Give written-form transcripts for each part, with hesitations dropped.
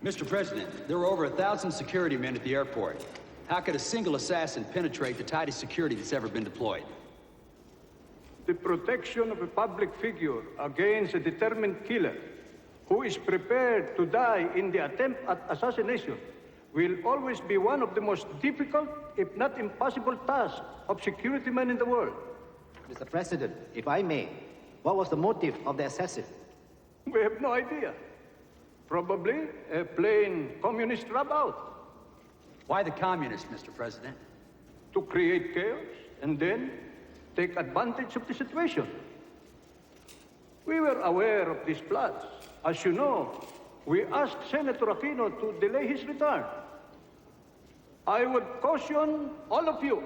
Mr. President, there were over 1,000 security men at the airport. How could a single assassin penetrate the tightest security that's ever been deployed? The protection of a public figure against a determined killer who is prepared to die in the attempt at assassination will always be one of the most difficult, if not impossible, tasks of security men in the world. Mr. President, if I may, what was the motive of the assassin? We have no idea. Probably a plain communist rub-out. Why the communists, Mr. President? To create chaos and then take advantage of the situation. We were aware of these plots. As you know, we asked Senator Aquino to delay his return. I would caution all of you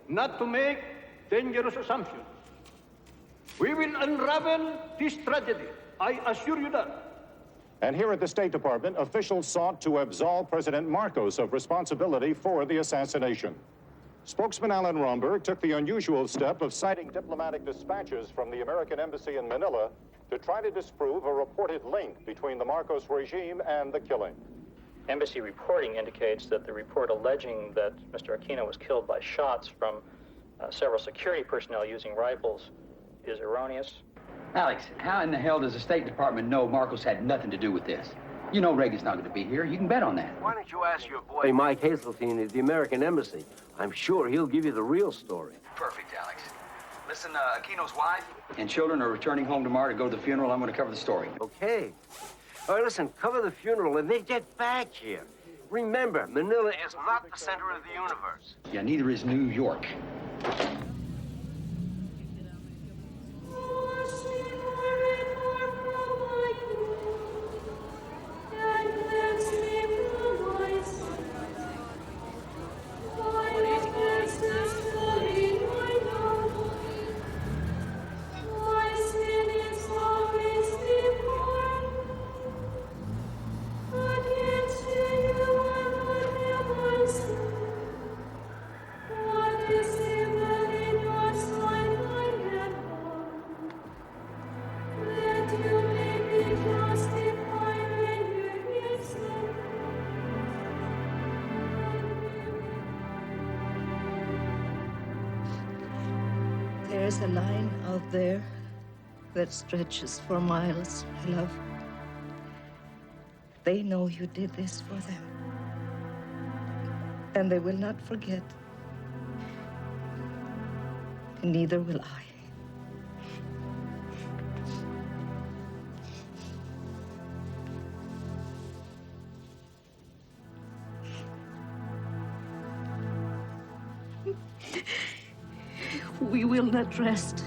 not to make dangerous assumptions. We will unravel this tragedy. I assure you that. And here at the State Department, officials sought to absolve President Marcos of responsibility for the assassination. Spokesman Alan Romberg took the unusual step of citing diplomatic dispatches from the American Embassy in Manila to try to disprove a reported link between the Marcos regime and the killing. Embassy reporting indicates that the report alleging that Mr. Aquino was killed by shots from several security personnel using rifles is erroneous. Alex, how in the hell does the State Department know Marcos had nothing to do with this? You know Reagan's not going to be here. You can bet on that. Why don't you ask your boy Mike Hazeltine at the American Embassy? I'm sure he'll give you the real story. Perfect, Alex. Listen, Aquino's wife and children are returning home tomorrow to go to the funeral. I'm going to cover the story. Okay. All right, listen, cover the funeral and then get back here. Remember, Manila is not the center of the universe. Yeah, neither is New York. There's a line out there that stretches for miles, my love. They know you did this for them. And they will not forget. And neither will I. We will not rest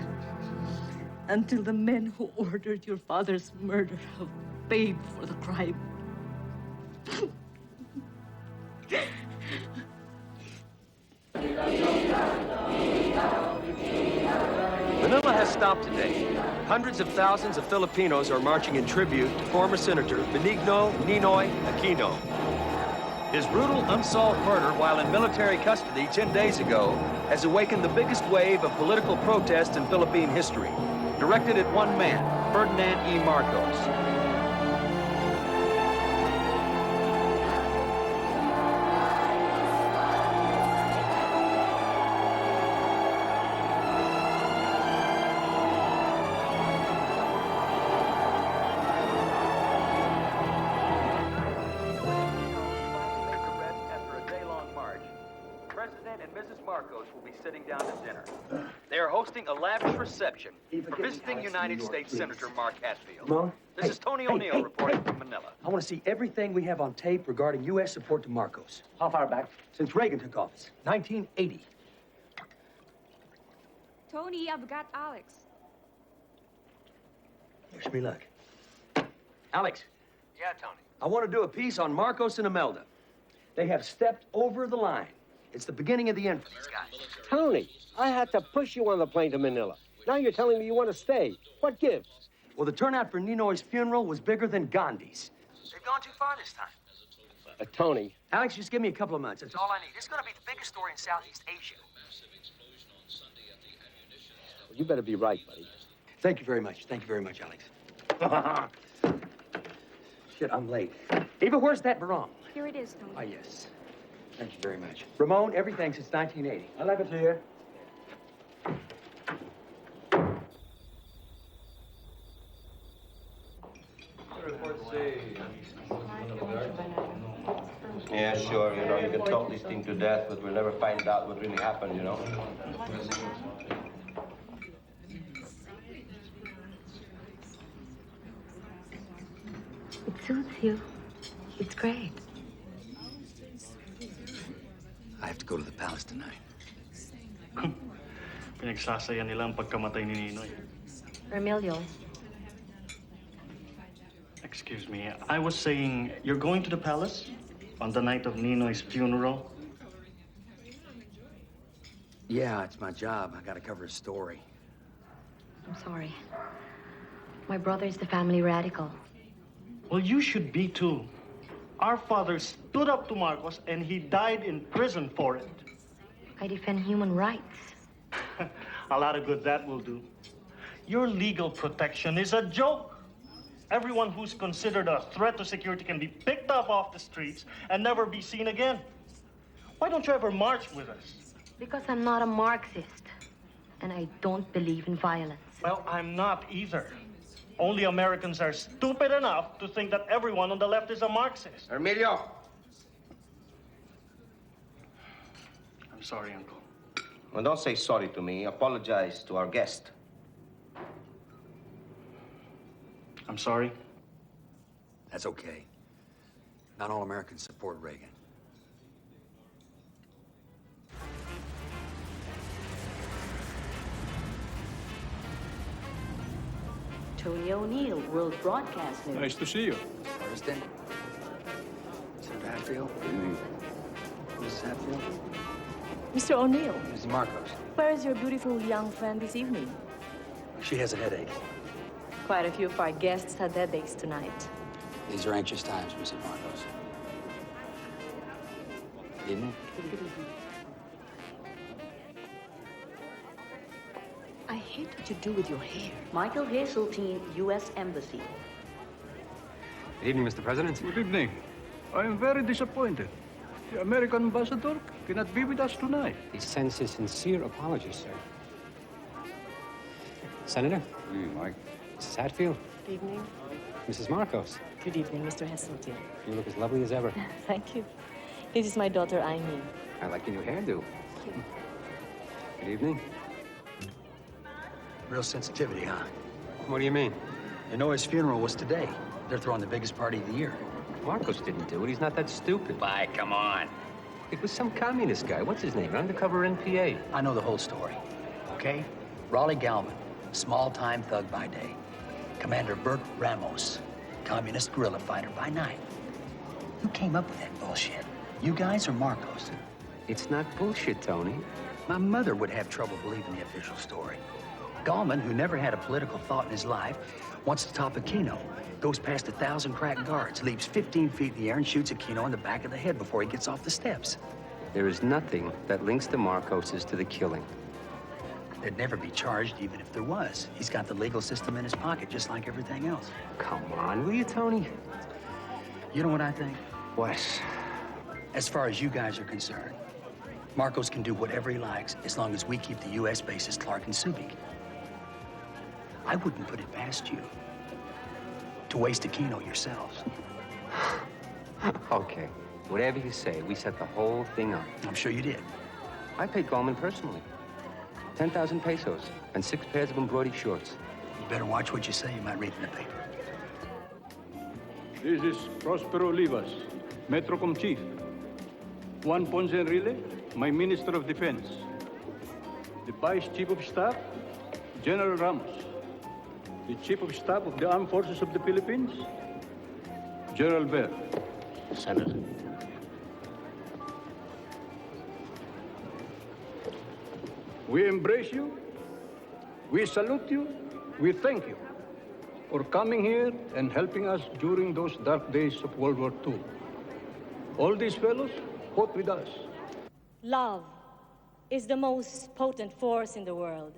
until the men who ordered your father's murder have paid for the crime. Manila has stopped today. Hundreds of thousands of Filipinos are marching in tribute to former Senator Benigno Ninoy Aquino. His brutal, unsolved murder while in military custody 10 days ago has awakened the biggest wave of political protest in Philippine history, directed at one man, Ferdinand E. Marcos. President and Mrs. Marcos will be sitting down to dinner. They are hosting a lavish reception for visiting United States Senator Mark Hatfield. Mom? This is Tony O'Neill reporting from Manila. I want to see everything we have on tape regarding U.S. support to Marcos. How far back? Since Reagan took office, 1980. Tony, I've got Alex. Wish me luck. Alex, Yeah, Tony. I want to do a piece on Marcos and Imelda. They have stepped over the line. It's the beginning of the end for these guys. Tony, I had to push you on the plane to Manila. Now you're telling me you want to stay. What gives? Well, the turnout for Ninoy's funeral was bigger than Gandhi's. They've gone too far this time. Tony. Alex, just give me a couple of months. That's That's all I need. This is going to be the biggest story in Southeast Asia. You better be right, buddy. Thank you very much. Thank you very much, Alex. Shit, I'm late. Eva, where's that barong? Here it is, Tony. Ah, yes. Thank you very much. Ramon, everything since 1980. I love it here. Yeah, sure, you know, you can talk this thing to death, but we'll never find out what really happened, you know? It suits you. It's great. I have to go to the palace tonight. Pinagsasaya nila ang pagkamatay ni Ninoy. Emilio, Excuse me, I was saying, you're going to the palace on the night of Ninoy's funeral? Yeah, it's my job. I gotta cover a story. I'm sorry. My brother is the family radical. Well, you should be too. Our father stood up to Marcos and he died in prison for it. I defend human rights. A lot of good that will do. Your legal protection is a joke. Everyone who's considered a threat to security can be picked up off the streets and never be seen again. Why don't you ever march with us? Because I'm not a Marxist. And I don't believe in violence. Well, I'm not either. Only Americans are stupid enough to think that everyone on the left is a Marxist. Emilio! I'm sorry, Uncle. Well, don't say sorry to me. Apologize to our guest. I'm sorry. That's okay. Not all Americans support Reagan. Tony O'Neill, World Broadcast News. Nice to see you. Understand? Senator Hatfield? Mrs. Hatfield? Mr. O'Neill, Mrs. Marcos? where is your beautiful young friend this evening? She has a headache. Quite a few of our guests had headaches tonight. These are anxious times, Mrs. Marcos. Evening? I hate what you do with your hair. Michael Hazeltine, U.S. Embassy. Good evening, Mr. President. Good evening. I am very disappointed. The American ambassador cannot be with us tonight. He sends his sincere apologies, sir. Senator? Mike. Mrs. Hatfield? Good evening. Mrs. Marcos? Good evening, Mr. Hazeltine. You look as lovely as ever. Thank you. This is my daughter, Amy. I like your new hairdo. Good evening. Real sensitivity, huh? What do you mean? You know his funeral was today. They're throwing the biggest party of the year. Marcos didn't do it. He's not that stupid. Bye, come on. It was some communist guy. What's his name? An undercover NPA. I know the whole story, okay? Raleigh Galvin, small-time thug by day. Commander Bert Ramos, communist guerrilla fighter by night. Who came up with that bullshit? You guys or Marcos? It's not bullshit, Tony. My mother would have trouble believing the official story. Gallman, who never had a political thought in his life, wants to top Aquino. Goes past 1,000 crack guards, leaps 15 feet in the air and shoots Aquino in the back of the head before he gets off the steps. There is nothing that links the Marcoses to the killing. They'd never be charged even if there was. He's got the legal system in his pocket just like everything else. Come on, will you, Tony? You know what I think? What? As far as you guys are concerned, Marcos can do whatever he likes as long as we keep the U.S. bases Clark and Subic. I wouldn't put it past you to waste Aquino yourselves. Okay, whatever you say, we set the whole thing up. I'm sure you did. I paid Gallman personally. 10,000 pesos and 6 pairs of embroidered shorts. You better watch what you say. You might read in the paper. This is Prospero Olivas, Metrocom Chief. Juan Ponce Enrile, my Minister of Defense. The Vice Chief of Staff, General Ramos. The Chief of Staff of the Armed Forces of the Philippines, General Ver. Senator. We embrace you, we salute you, we thank you for coming here and helping us during those dark days of World War II. All these fellows fought with us. Love is the most potent force in the world.